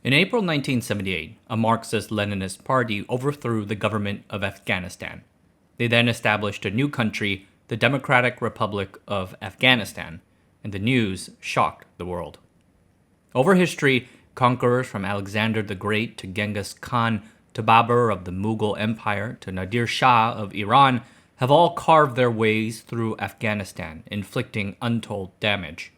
In April 1978, a Marxist-Leninist party overthrew the government of Afghanistan. They then established a new country, the Democratic Republic of Afghanistan, and the news shocked the world. Over history, conquerors from Alexander the Great to Genghis Khan to Babur of the Mughal Empire to Nadir Shah of Iran have all carved their ways through Afghanistan, inflicting untold damage.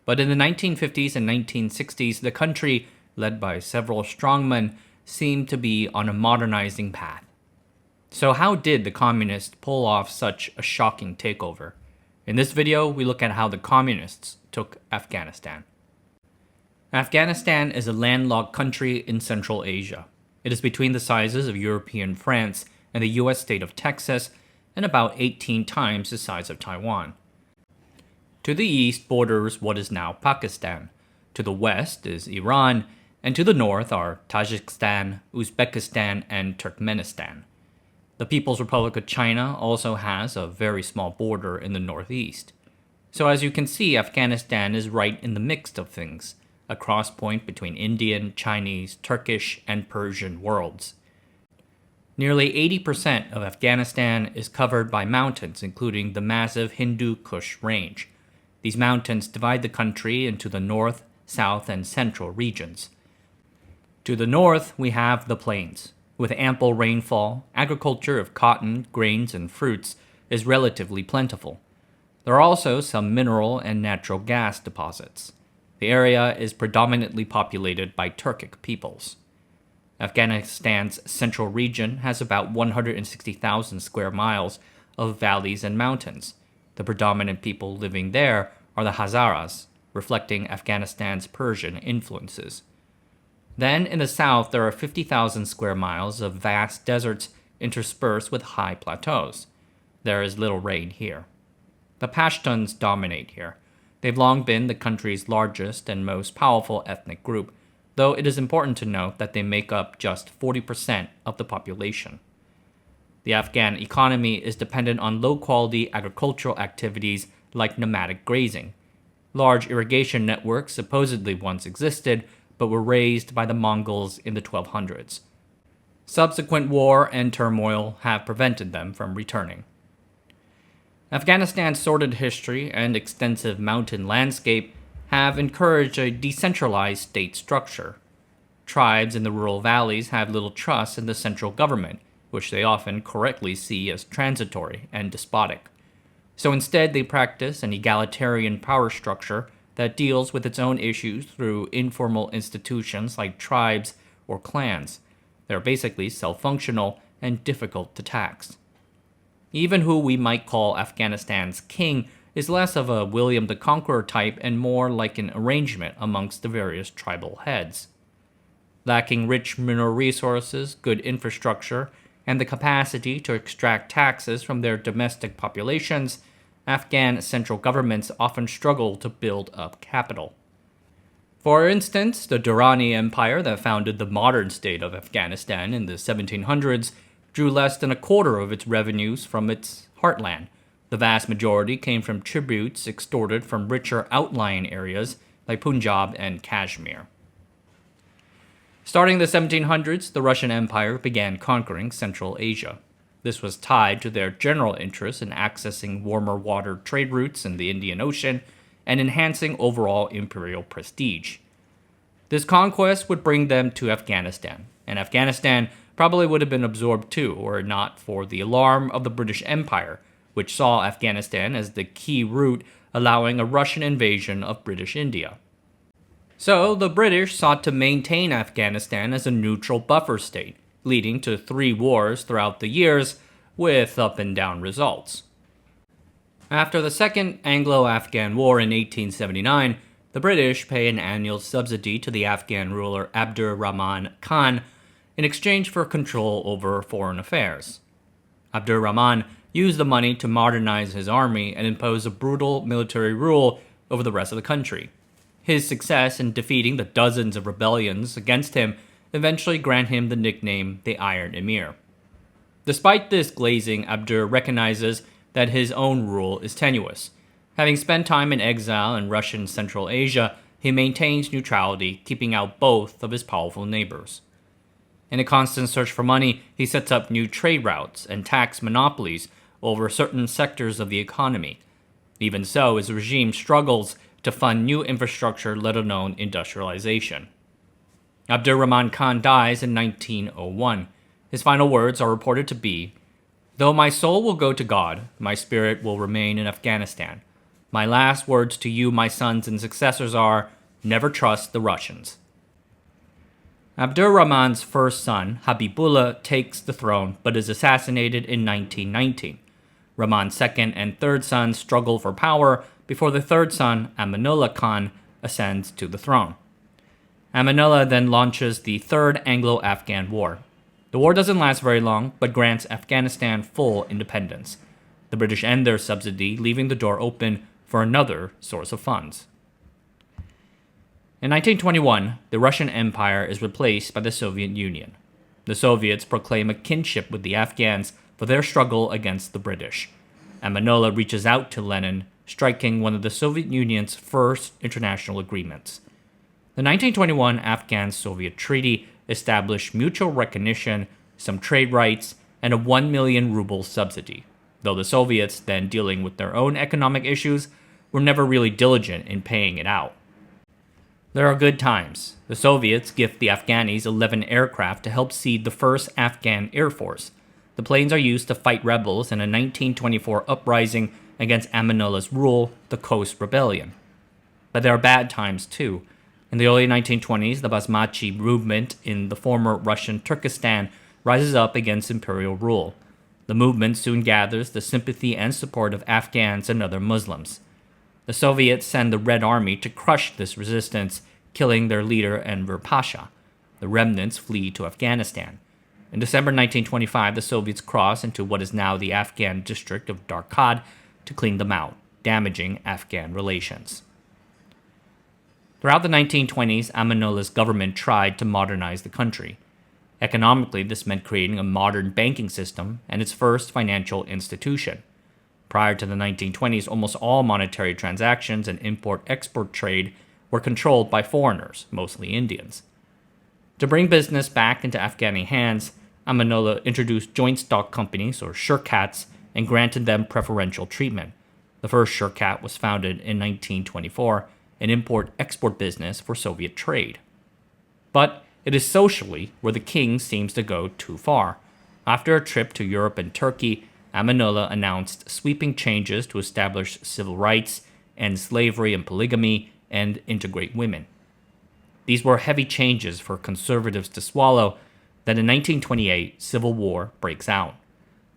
But in the 1950s and 1960s, the country, led by several strongmen, seemed to be on a modernizing path. So how did the communists pull off such a shocking takeover? In this video, we look at how the communists took Afghanistan. Afghanistan is a landlocked country in Central Asia. It is between the sizes of European France and the US state of Texas, and about 18 times the size of Taiwan. To the east borders what is now Pakistan, to the west is Iran, and to the north are Tajikistan, Uzbekistan, and Turkmenistan. The People's Republic of China also has a very small border in the northeast. So as you can see, Afghanistan is right in the mix of things, a cross point between Indian, Chinese, Turkish, and Persian worlds. Nearly 80% of Afghanistan is covered by mountains, including the massive Hindu Kush Range. These mountains divide the country into the north, south, and central regions. To the north, we have the plains. With ample rainfall, agriculture of cotton, grains, and fruits is relatively plentiful. There are also some mineral and natural gas deposits. The area is predominantly populated by Turkic peoples. Afghanistan's central region has about 160,000 square miles of valleys and mountains. The predominant people living there are the Hazaras, reflecting Afghanistan's Persian influences. Then, in the south, there are 50,000 square miles of vast deserts interspersed with high plateaus. There is little rain here. The Pashtuns dominate here. They've long been the country's largest and most powerful ethnic group, though it is important to note that they make up just 40% of the population. The Afghan economy is dependent on low-quality agricultural activities like nomadic grazing. Large irrigation networks supposedly once existed, but were razed by the Mongols in the 1200s. Subsequent war and turmoil have prevented them from returning. Afghanistan's sordid history and extensive mountain landscape have encouraged a decentralized state structure. Tribes in the rural valleys have little trust in the central government, which they often correctly see as transitory and despotic. So instead, they practice an egalitarian power structure that deals with its own issues through informal institutions like tribes or clans. They're basically self-functional and difficult to tax. Even who we might call Afghanistan's king is less of a William the Conqueror type and more like an arrangement amongst the various tribal heads. Lacking rich mineral resources, good infrastructure, and the capacity to extract taxes from their domestic populations, Afghan central governments often struggle to build up capital. For instance, the Durrani Empire that founded the modern state of Afghanistan in the 1700s drew less than a quarter of its revenues from its heartland. The vast majority came from tributes extorted from richer outlying areas like Punjab and Kashmir. Starting in the 1700s, the Russian Empire began conquering Central Asia. This was tied to their general interest in accessing warmer water trade routes in the Indian Ocean and enhancing overall imperial prestige. This conquest would bring them to Afghanistan, and Afghanistan probably would have been absorbed too, were it not for the alarm of the British Empire, which saw Afghanistan as the key route allowing a Russian invasion of British India. So the British sought to maintain Afghanistan as a neutral buffer state, leading to 3 wars throughout the years with up and down results. After the Second Anglo-Afghan War in 1879, the British pay an annual subsidy to the Afghan ruler Abdur Rahman Khan in exchange for control over foreign affairs. Abdur Rahman used the money to modernize his army and impose a brutal military rule over the rest of the country. His success in defeating the dozens of rebellions against him eventually grant him the nickname the Iron Emir. Despite this glazing, Abdur recognizes that his own rule is tenuous. Having spent time in exile in Russian Central Asia, he maintains neutrality, keeping out both of his powerful neighbors. In a constant search for money, he sets up new trade routes and tax monopolies over certain sectors of the economy. Even so, his regime struggles to fund new infrastructure, let alone industrialization. Abdurrahman Khan dies in 1901. His final words are reported to be, "Though my soul will go to God, my spirit will remain in Afghanistan. My last words to you, my sons and successors, are, never trust the Russians." Abdurrahman's first son, Habibullah, takes the throne but is assassinated in 1919. Rahman's second and third sons struggle for power before the third son, Amanullah Khan, ascends to the throne. Amanullah then launches the Third Anglo-Afghan War. The war doesn't last very long, but grants Afghanistan full independence. The British end their subsidy, leaving the door open for another source of funds. In 1921, the Russian Empire is replaced by the Soviet Union. The Soviets proclaim a kinship with the Afghans for their struggle against the British. Amanullah reaches out to Lenin, striking one of the Soviet Union's first international agreements. The 1921 Afghan-Soviet Treaty established mutual recognition, some trade rights, and a 1 million ruble subsidy, though the Soviets, then dealing with their own economic issues, were never really diligent in paying it out. There are good times. The Soviets gift the Afghanis 11 aircraft to help seed the first Afghan Air Force. The planes are used to fight rebels in a 1924 uprising against Amanullah's rule, the Khost Rebellion. But there are bad times too. In the early 1920s, the Basmachi movement in the former Russian Turkestan rises up against imperial rule. The movement soon gathers the sympathy and support of Afghans and other Muslims. The Soviets send the Red Army to crush this resistance, killing their leader Enver Pasha. The remnants flee to Afghanistan. In December 1925, the Soviets cross into what is now the Afghan district of Darkad to clean them out, damaging Afghan relations. Throughout the 1920s, Amanullah's government tried to modernize the country. Economically, this meant creating a modern banking system and its first financial institution. Prior to the 1920s, almost all monetary transactions and import-export trade were controlled by foreigners, mostly Indians. To bring business back into Afghani hands, Amanullah introduced joint stock companies, or shirkats, and granted them preferential treatment. The first shirkat was founded in 1924, an import-export business for Soviet trade. But it is socially where the king seems to go too far. After a trip to Europe and Turkey, Amanullah announced sweeping changes to establish civil rights, end slavery and polygamy, and integrate women. These were heavy changes for conservatives to swallow. Then in 1928, civil war breaks out.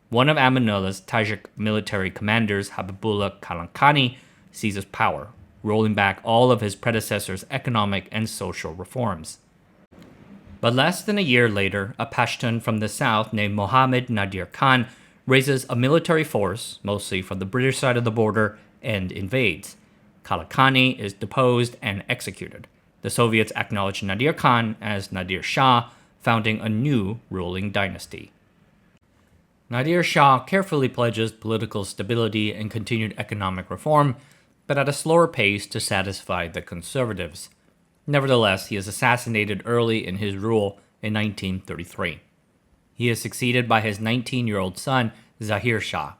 One of Amanullah's Tajik military commanders, Habibullah Kalankani, seizes power, rolling back all of his predecessors' economic and social reforms. But less than a year later, a Pashtun from the south named Mohammed Nadir Khan raises a military force, mostly from the British side of the border, and invades. Kalakani is deposed and executed. The Soviets acknowledge Nadir Khan as Nadir Shah, founding a new ruling dynasty. Nadir Shah carefully pledges political stability and continued economic reform, but at a slower pace to satisfy the conservatives. Nevertheless, he is assassinated early in his rule in 1933. He is succeeded by his 19-year-old son, Zahir Shah.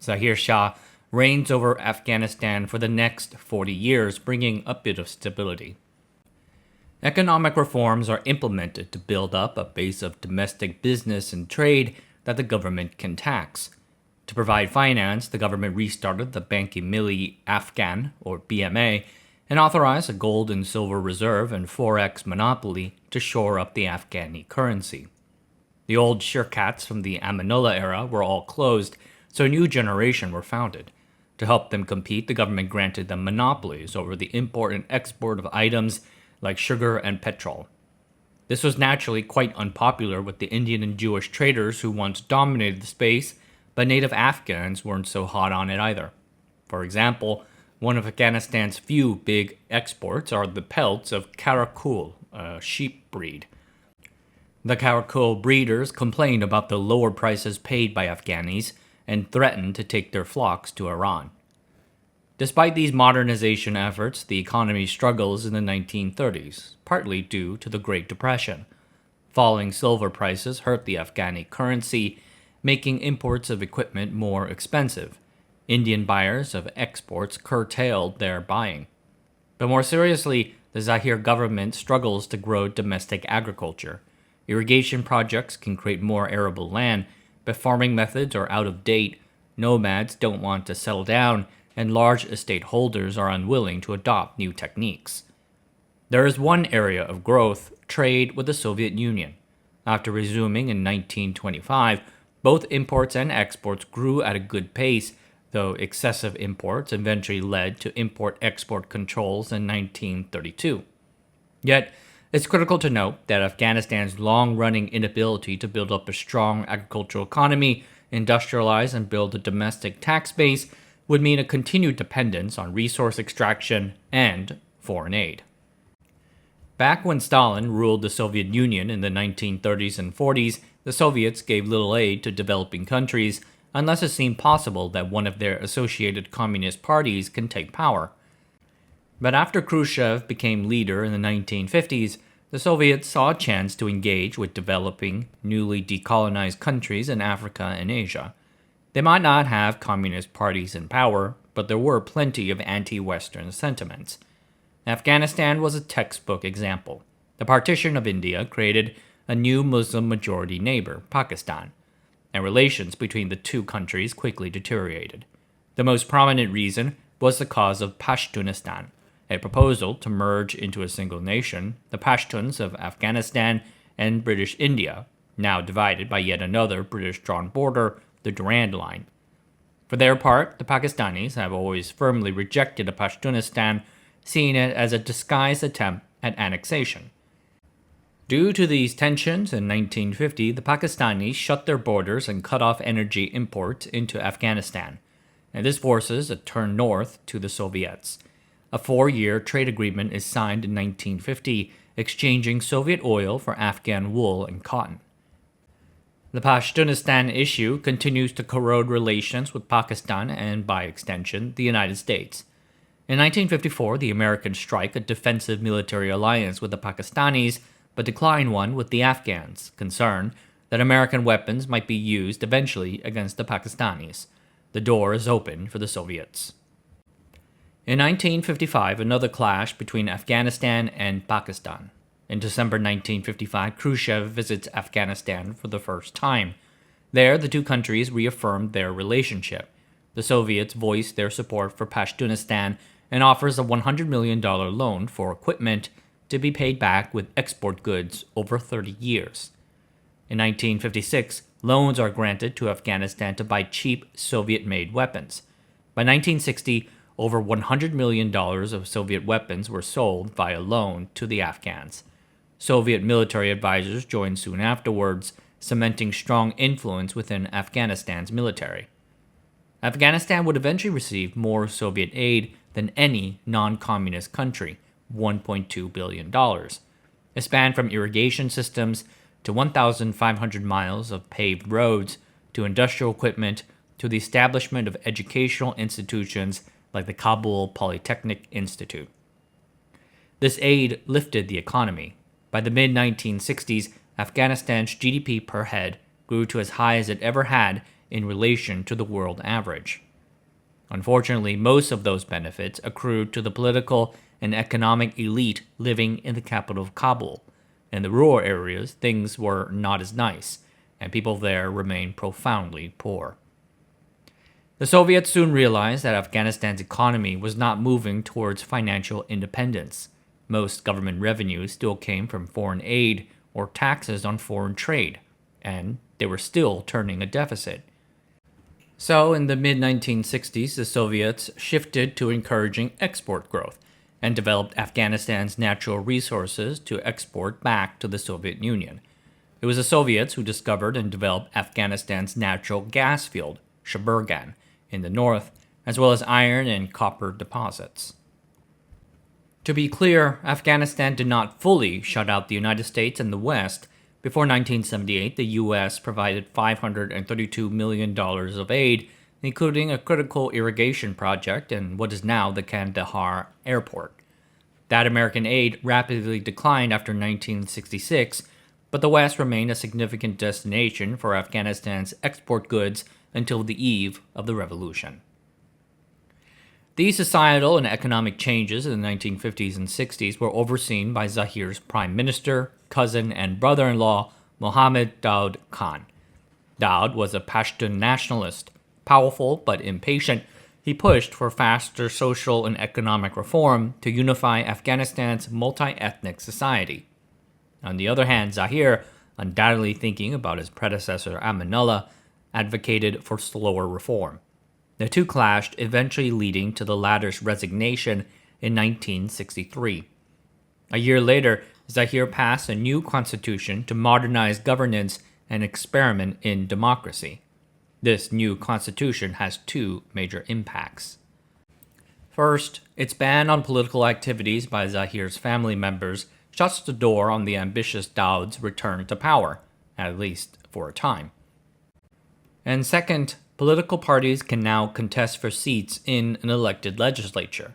Zahir Shah reigns over Afghanistan for the next 40 years, bringing a bit of stability. Economic reforms are implemented to build up a base of domestic business and trade that the government can tax. To provide finance, the government restarted the Bank-e-Milli Afghan, or BMA, and authorized a gold and silver reserve and forex monopoly to shore up the Afghani currency. The old shirkats from the Amanullah era were all closed, so a new generation were founded. To help them compete, the government granted them monopolies over the import and export of items like sugar and petrol. This was naturally quite unpopular with the Indian and Jewish traders who once dominated the space, but native Afghans weren't so hot on it either. For example, one of Afghanistan's few big exports are the pelts of Karakul, a sheep breed. The Karakul breeders complained about the lower prices paid by Afghanis and threatened to take their flocks to Iran. Despite these modernization efforts, the economy struggles in the 1930s, partly due to the Great Depression. Falling silver prices hurt the Afghani currency, making imports of equipment more expensive. Indian buyers of exports curtailed their buying. But more seriously, the Zahir government struggles to grow domestic agriculture. Irrigation projects can create more arable land, but farming methods are out of date. Nomads don't want to settle down, and large estate holders are unwilling to adopt new techniques. There is one area of growth: trade with the Soviet Union. After resuming in 1925, both imports and exports grew at a good pace, though excessive imports eventually led to import-export controls in 1932. Yet, it's critical to note that Afghanistan's long-running inability to build up a strong agricultural economy, industrialize, and build a domestic tax base would mean a continued dependence on resource extraction and foreign aid. Back when Stalin ruled the Soviet Union in the 1930s and 40s, the Soviets gave little aid to developing countries unless it seemed possible that one of their associated communist parties can take power. But after Khrushchev became leader in the 1950s, the Soviets saw a chance to engage with developing, newly decolonized countries in Africa and Asia. They might not have communist parties in power, but there were plenty of anti-Western sentiments. Afghanistan was a textbook example. The partition of India created a new Muslim-majority neighbor, Pakistan, and relations between the two countries quickly deteriorated. The most prominent reason was the cause of Pashtunistan, a proposal to merge into a single nation, the Pashtuns of Afghanistan and British India, now divided by yet another British-drawn border, the Durand Line. For their part, the Pakistanis have always firmly rejected Pashtunistan, seeing it as a disguised attempt at annexation. Due to these tensions, in 1950, the Pakistanis shut their borders and cut off energy imports into Afghanistan, and this forces a turn north to the Soviets. A 4-year trade agreement is signed in 1950, exchanging Soviet oil for Afghan wool and cotton. The Pashtunistan issue continues to corrode relations with Pakistan and, by extension, the United States. In 1954, the Americans strike a defensive military alliance with the Pakistanis, but decline one with the Afghans, concerned that American weapons might be used eventually against the Pakistanis. The door is open for the Soviets. In 1955, another clash between Afghanistan and Pakistan. In December 1955, Khrushchev visits Afghanistan for the first time. There, the two countries reaffirmed their relationship. The Soviets voiced their support for Pashtunistan and offers a $100 million loan for equipment to be paid back with export goods over 30 years. In 1956, loans are granted to Afghanistan to buy cheap Soviet-made weapons. By 1960, over $100 million of Soviet weapons were sold via loan to the Afghans. Soviet military advisors joined soon afterwards, cementing strong influence within Afghanistan's military. Afghanistan would eventually receive more Soviet aid than any non-communist country, $1.2 billion. It spanned from irrigation systems to 1,500 miles of paved roads, to industrial equipment, to the establishment of educational institutions like the Kabul Polytechnic Institute. This aid lifted the economy. By the mid-1960s, Afghanistan's GDP per head grew to as high as it ever had in relation to the world average. Unfortunately, most of those benefits accrued to the political and economic elite living in the capital of Kabul. In the rural areas, things were not as nice, and people there remained profoundly poor. The Soviets soon realized that Afghanistan's economy was not moving towards financial independence. Most government revenues still came from foreign aid or taxes on foreign trade, and they were still turning a deficit. So, in the mid-1960s, the Soviets shifted to encouraging export growth and developed Afghanistan's natural resources to export back to the Soviet Union. It was the Soviets who discovered and developed Afghanistan's natural gas field, Shaburgan, in the north, as well as iron and copper deposits. To be clear, Afghanistan did not fully shut out the United States and the West. Before 1978, the U.S. provided $532 million of aid, including a critical irrigation project in what is now the Kandahar airport. That American aid rapidly declined after 1966, but the West remained a significant destination for Afghanistan's export goods until the eve of the revolution. These societal and economic changes in the 1950s and 60s were overseen by Zahir's prime minister, cousin, and brother-in-law, Mohammed Daud Khan. Daud was a Pashtun nationalist. Powerful but impatient, he pushed for faster social and economic reform to unify Afghanistan's multi-ethnic society. On the other hand, Zahir, undoubtedly thinking about his predecessor Amanullah, advocated for slower reform. The two clashed, eventually leading to the latter's resignation in 1963. A year later, Zahir passed a new constitution to modernize governance and experiment in democracy. This new constitution has two major impacts. First, its ban on political activities by Zahir's family members shuts the door on the ambitious Daud's return to power, at least for a time. And second, political parties can now contest for seats in an elected legislature.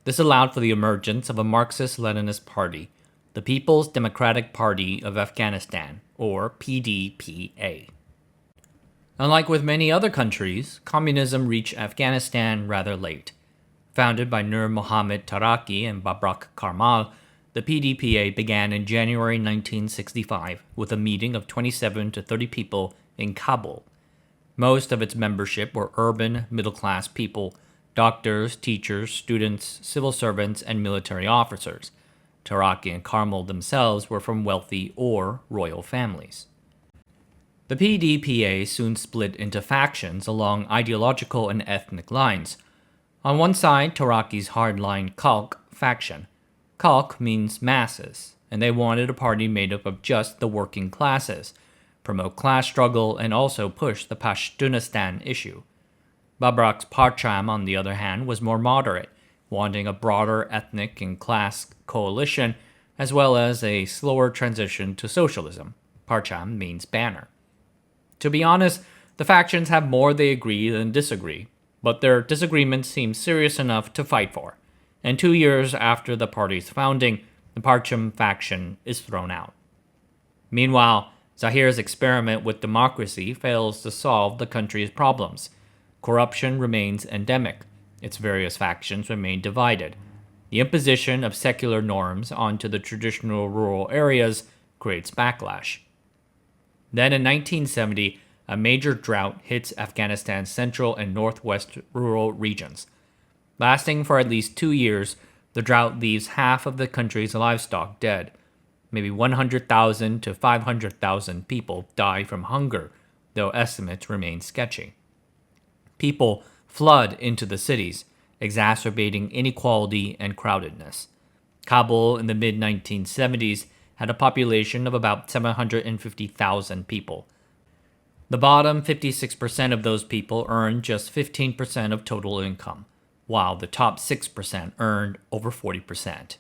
This allowed for the emergence of a Marxist-Leninist party, the People's Democratic Party of Afghanistan, or PDPA. Unlike with many other countries, communism reached Afghanistan rather late. Founded by Nur Mohammad Taraki and Babrak Karmal, the PDPA began in January 1965 with a meeting of 27 to 30 people in Kabul. Most of its membership were urban, middle-class people, doctors, teachers, students, civil servants, and military officers. Taraki and Karmal themselves were from wealthy or royal families. The PDPA soon split into factions along ideological and ethnic lines. On one side, Taraki's hardline Khalq faction. Khalq means masses, and they wanted a party made up of just the working classes, promote class struggle, and also push the Pashtunistan issue. Babrak's Parcham, on the other hand, was more moderate, wanting a broader ethnic and class coalition, as well as a slower transition to socialism. Parcham means banner. To be honest, the factions have more they agree than disagree, but their disagreements seem serious enough to fight for. And 2 years after the party's founding, the Parcham faction is thrown out. Meanwhile, Zahir's experiment with democracy fails to solve the country's problems. Corruption remains endemic. Its various factions remain divided. The imposition of secular norms onto the traditional rural areas creates backlash. Then in 1970, a major drought hits Afghanistan's central and northwest rural regions. Lasting for at least 2 years, the drought leaves half of the country's livestock dead. Maybe 100,000 to 500,000 people die from hunger, though estimates remain sketchy. People flood into the cities, exacerbating inequality and crowdedness. Kabul in the mid-1970s had a population of about 750,000 people. The bottom 56% of those people earned just 15% of total income, while the top 6% earned over 40%.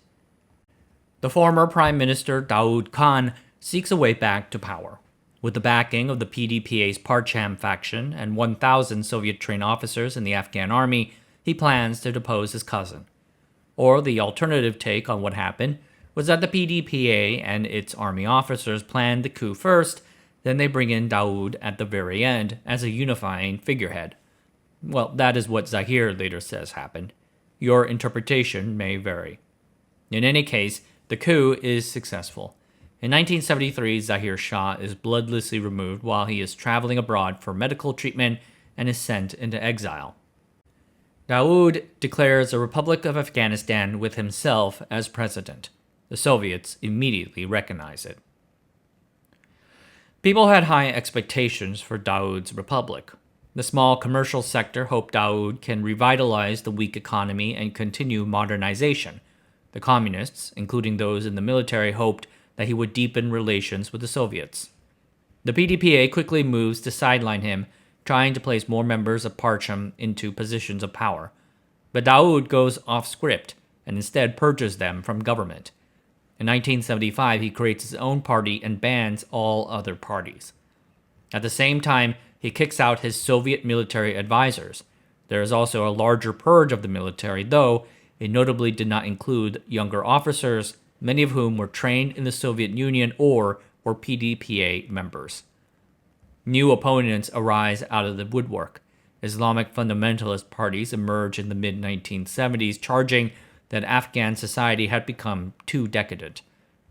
The former Prime Minister Daud Khan seeks a way back to power. With the backing of the PDPA's Parcham faction and 1,000 Soviet-trained officers in the Afghan army, he plans to depose his cousin. Or the alternative take on what happened was that the PDPA and its army officers planned the coup first, then they bring in Daud at the very end as a unifying figurehead. Well, that is what Zahir later says happened. Your interpretation may vary. In any case, the coup is successful. In 1973, Zahir Shah is bloodlessly removed while he is traveling abroad for medical treatment and is sent into exile. Daud declares a Republic of Afghanistan with himself as president. The Soviets immediately recognize it. People had high expectations for Daud's republic. The small commercial sector hoped Daud can revitalize the weak economy and continue modernization. The communists, including those in the military, hoped that he would deepen relations with the Soviets. The PDPA quickly moves to sideline him, trying to place more members of Parcham into positions of power. But Daud goes off script and instead purges them from government. In 1975, he creates his own party and bans all other parties. At the same time, he kicks out his Soviet military advisors. There is also a larger purge of the military, though it notably did not include younger officers, many of whom were trained in the Soviet Union or were PDPA members. New opponents arise out of the woodwork. Islamic fundamentalist parties emerge in the mid-1970s, charging that Afghan society had become too decadent.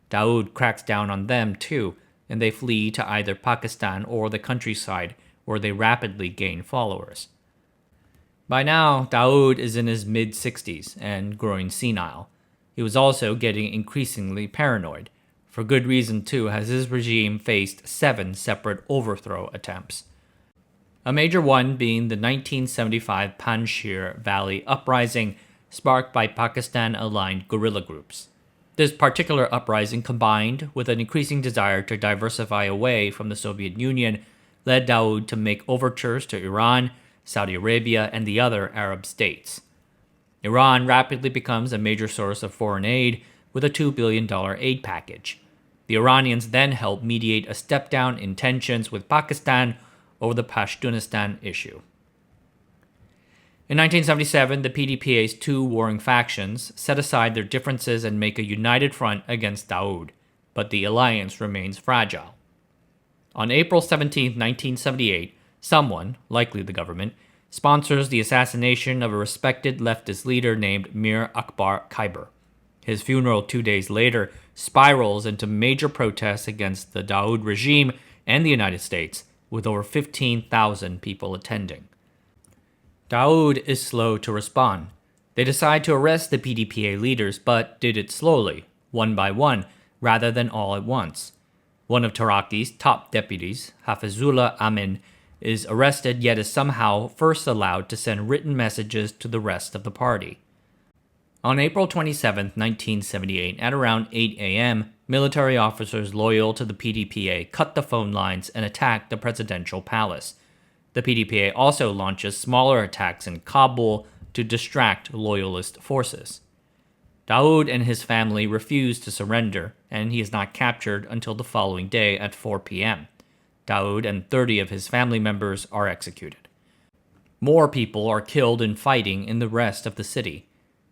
Daud cracks down on them too, and they flee to either Pakistan or the countryside, where they rapidly gain followers. By now, Daud is in his mid-60s and growing senile. He was also getting increasingly paranoid. For good reason, too, as his regime faced 7 separate overthrow attempts. A major one being the 1975 Panjshir Valley uprising, sparked by Pakistan-aligned guerrilla groups. This particular uprising, combined with an increasing desire to diversify away from the Soviet Union, led Daud to make overtures to Iran, Saudi Arabia, and the other Arab states. Iran rapidly becomes a major source of foreign aid with a $2 billion aid package. The Iranians then help mediate a step-down in tensions with Pakistan over the Pashtunistan issue. In 1977, the PDPA's 2 warring factions set aside their differences and make a united front against Daud, but the alliance remains fragile. On April 17, 1978, someone, likely the government, sponsors the assassination of a respected leftist leader named Mir Akbar Khyber. His funeral 2 days later spirals into major protests against the Daud regime and the United States, with over 15,000 people attending. Daud is slow to respond. They decide to arrest the PDPA leaders, but did it slowly, one by one, rather than all at once. One of Taraki's top deputies, Hafizullah Amin, is arrested yet is somehow first allowed to send written messages to the rest of the party. On April 27, 1978, at around 8 a.m., military officers loyal to the PDPA cut the phone lines and attacked the presidential palace. The PDPA also launches smaller attacks in Kabul to distract loyalist forces. Daud and his family refuse to surrender, and he is not captured until the following day at 4 p.m. Daud and 30 of his family members are executed. More people are killed in fighting in the rest of the city.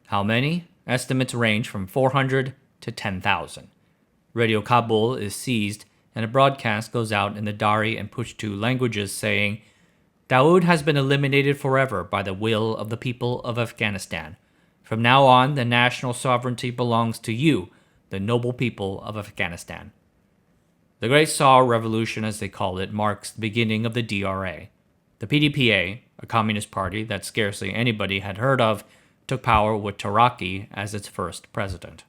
How many? Estimates range from 400 to 10,000. Radio Kabul is seized, and a broadcast goes out in the Dari and Pashto languages saying, "Daud has been eliminated forever by the will of the people of Afghanistan. From now on, the national sovereignty belongs to you, the noble people of Afghanistan." The Great Saur Revolution, as they call it, marks the beginning of the DRA. The PDPA, a communist party that scarcely anybody had heard of, took power with Taraki as its first president.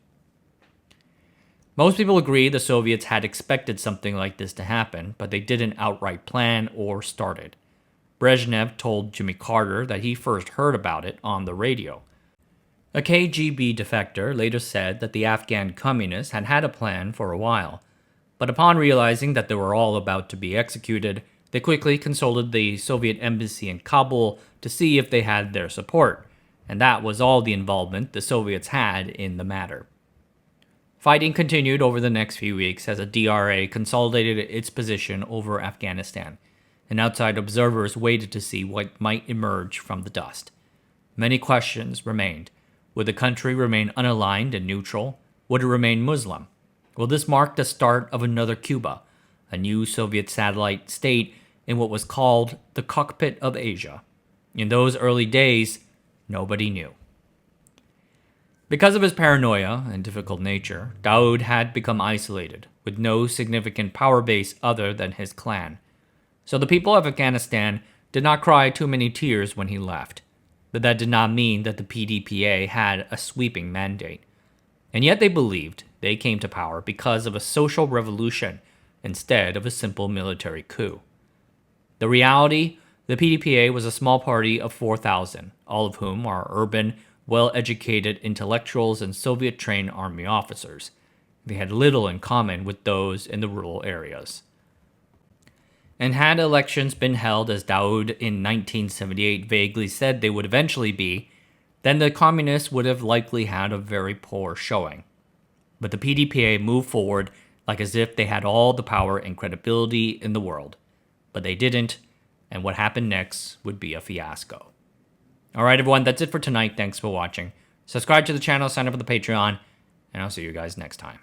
Most people agree the Soviets had expected something like this to happen, but they didn't outright plan or start it. Brezhnev told Jimmy Carter that he first heard about it on the radio. A KGB defector later said that the Afghan communists had had a plan for a while, but upon realizing that they were all about to be executed, they quickly consulted the Soviet embassy in Kabul to see if they had their support, and that was all the involvement the Soviets had in the matter. Fighting continued over the next few weeks as the DRA consolidated its position over Afghanistan, and outside observers waited to see what might emerge from the dust. Many questions remained. Would the country remain unaligned and neutral? Would it remain Muslim? Will this mark the start of another Cuba, a new Soviet satellite state in what was called the cockpit of Asia? In those early days, nobody knew. Because of his paranoia and difficult nature, Daud had become isolated, with no significant power base other than his clan. So the people of Afghanistan did not cry too many tears when he left. But that did not mean that the PDPA had a sweeping mandate. And yet they believed they came to power because of a social revolution instead of a simple military coup. The reality, the PDPA was a small party of 4,000, all of whom are urban, well-educated intellectuals and Soviet-trained army officers. They had little in common with those in the rural areas. And had elections been held as Daud in 1978 vaguely said they would eventually be, then the communists would have likely had a very poor showing. But the PDPA moved forward like as if they had all the power and credibility in the world. But they didn't, and what happened next would be a fiasco. Alright everyone, that's it for tonight. Thanks for watching. Subscribe to the channel, sign up for the Patreon, and I'll see you guys next time.